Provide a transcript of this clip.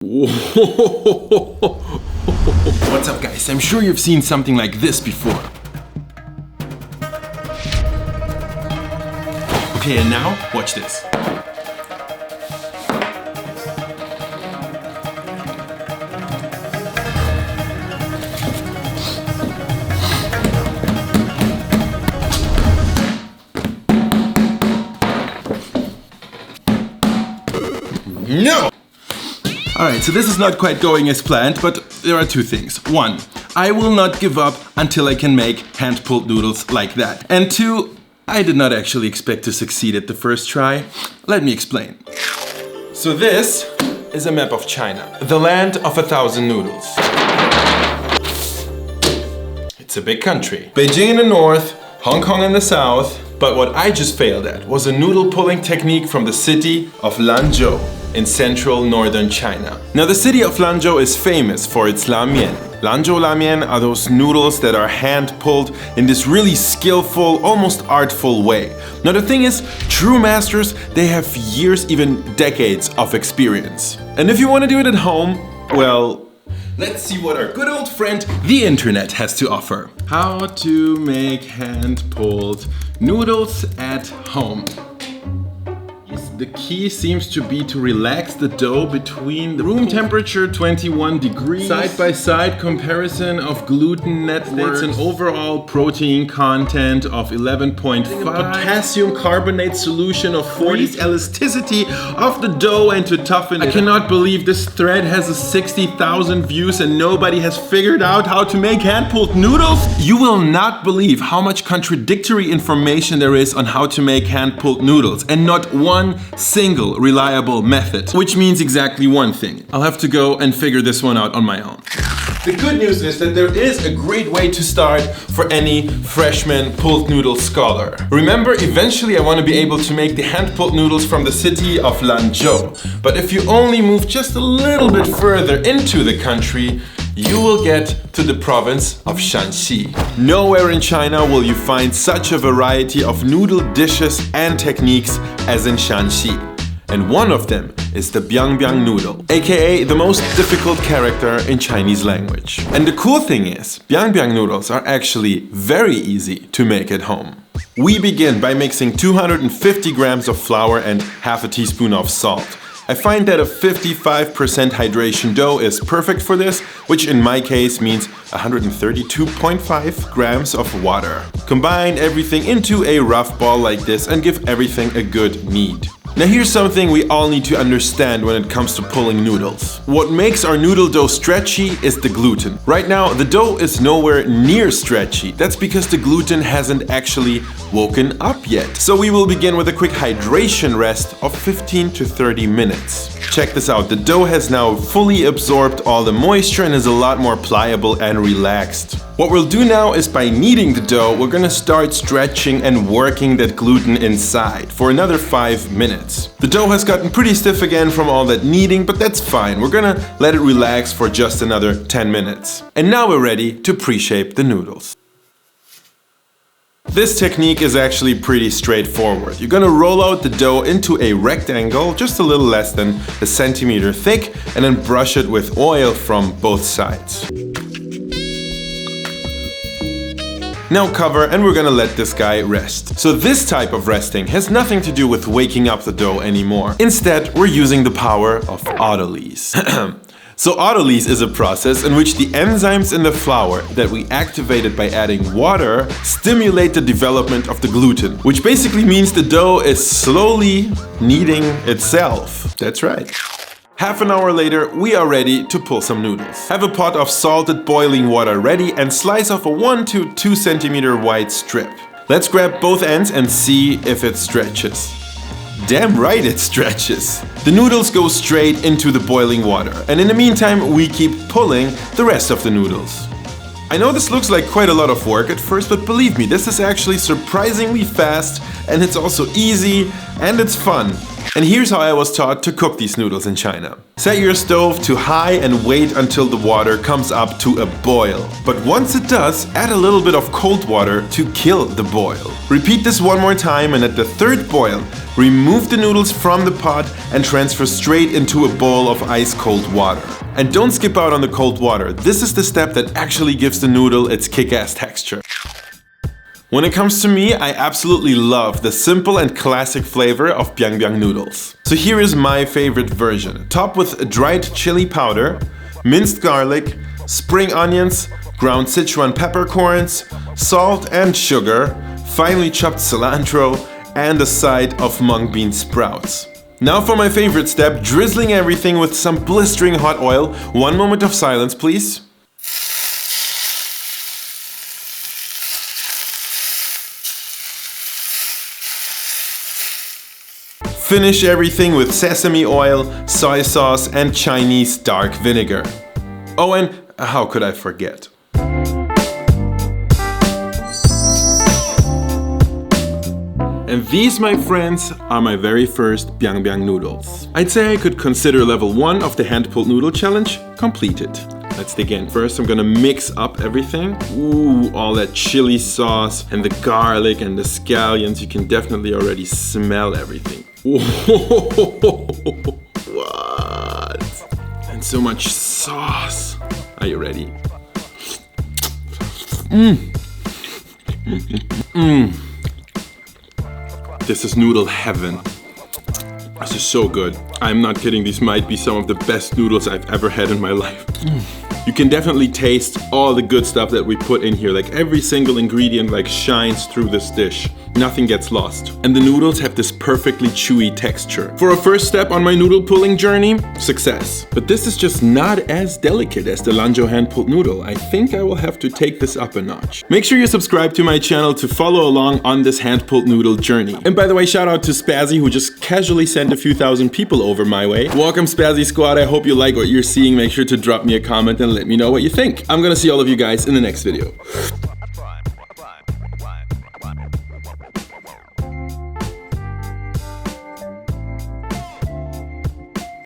What's up, guys? I'm sure you've seen something like this before. Okay, and now watch this. No! Alright, so this is not quite going as planned, but there are two things. One, I will not give up until I can make hand-pulled noodles like that. And two, I did not actually expect to succeed at the first try. Let me explain. So this is a map of China, the land of 1,000 noodles. It's a big country. Beijing in the north, Hong Kong in the south. But what I just failed at was a noodle pulling technique from the city of Lanzhou in central northern China. Now the city of Lanzhou is famous for its lamian. Lanzhou lamian are those noodles that are hand pulled in this really skillful, almost artful way. Now the thing is, true masters, they have years, even decades of experience. And if you want to do it at home, well, let's see what our good old friend, the internet, has to offer. How to make hand-pulled noodles at home. The key seems to be to relax the dough between the room temperature 21 degrees. Side-by-side comparison of gluten networks and overall protein content of 11.5. Potassium carbonate solution of 40. Elasticity of the dough and to toughen it. I cannot believe this thread has 60,000 views and nobody has figured out how to make hand-pulled noodles. You will not believe how much contradictory information there is on how to make hand-pulled noodles, and not one single reliable method, which means exactly one thing. I'll have to go and figure this one out on my own. The good news is that there is a great way to start for any freshman pulled noodle scholar. Remember, eventually I want to be able to make the hand-pulled noodles from the city of Lanzhou. But if you only move just a little bit further into the country, you will get to the province of Shaanxi. Nowhere in China will you find such a variety of noodle dishes and techniques as in Shaanxi. And one of them is the Biang Biang Noodle, aka the most difficult character in Chinese language. And the cool thing is, Biang Biang Noodles are actually very easy to make at home. We begin by mixing 250 grams of flour and half a teaspoon of salt. I find that a 55% hydration dough is perfect for this, which in my case means 132.5 grams of water. Combine everything into a rough ball like this and give everything a good knead. Now here's something we all need to understand when it comes to pulling noodles. What makes our noodle dough stretchy is the gluten. Right now, the dough is nowhere near stretchy. That's because the gluten hasn't actually woken up yet. So we will begin with a quick hydration rest of 15 to 30 minutes. Check this out, the dough has now fully absorbed all the moisture and is a lot more pliable and relaxed. What we'll do now is, by kneading the dough, we're gonna start stretching and working that gluten inside for another 5 minutes. The dough has gotten pretty stiff again from all that kneading, but that's fine. We're gonna let it relax for just another 10 minutes. And now we're ready to pre-shape the noodles. This technique is actually pretty straightforward. You're gonna roll out the dough into a rectangle, just a little less than a centimeter thick, and then brush it with oil from both sides. Now cover, and we're gonna let this guy rest. So this type of resting has nothing to do with waking up the dough anymore. Instead, we're using the power of autolyse. So autolyse is a process in which the enzymes in the flour that we activated by adding water stimulate the development of the gluten, which basically means the dough is slowly kneading itself. That's right. Half an hour later, we are ready to pull some noodles. Have a pot of salted boiling water ready and slice off a 1 to 2 centimeter wide strip. Let's grab both ends and see if it stretches. Damn right it stretches. The noodles go straight into the boiling water, and in the meantime we keep pulling the rest of the noodles. I know this looks like quite a lot of work at first, but believe me, this is actually surprisingly fast, and it's also easy and it's fun. And here's how I was taught to cook these noodles in China. Set your stove to high and wait until the water comes up to a boil. But once it does, add a little bit of cold water to kill the boil. Repeat this one more time, and at the third boil, remove the noodles from the pot and transfer straight into a bowl of ice cold water. And don't skip out on the cold water. This is the step that actually gives the noodle its kick-ass texture. When it comes to me, I absolutely love the simple and classic flavor of Biang Biang Noodles. So here is my favorite version. Topped with dried chili powder, minced garlic, spring onions, ground sichuan peppercorns, salt and sugar, finely chopped cilantro, and a side of mung bean sprouts. Now for my favorite step, drizzling everything with some blistering hot oil. One moment of silence, please. Finish everything with sesame oil, soy sauce, and Chinese dark vinegar. Oh, and how could I forget? And these, my friends, are my very first Biang Biang noodles. I'd say I could consider level 1 of the hand-pulled noodle challenge completed. Let's dig in. First, I'm gonna mix up everything. Ooh, all that chili sauce and the garlic and the scallions. You can definitely already smell everything. What? And so much sauce. Are you ready? This is noodle heaven. This is so good. I'm not kidding, these might be some of the best noodles I've ever had in my life. You can definitely taste all the good stuff that we put in here. Like every single ingredient like shines through this dish. Nothing gets lost. And the noodles have this perfectly chewy texture. For a first step on my noodle pulling journey, success. But this is just not as delicate as the Lanzhou hand-pulled noodle. I think I will have to take this up a notch. Make sure you subscribe to my channel to follow along on this hand-pulled noodle journey. And by the way, shout out to Spazzy, who just casually sent a few thousand people over my way. Welcome, Spazzy Squad. I hope you like what you're seeing. Make sure to drop me a comment and let me know what you think. I'm gonna see all of you guys in the next video.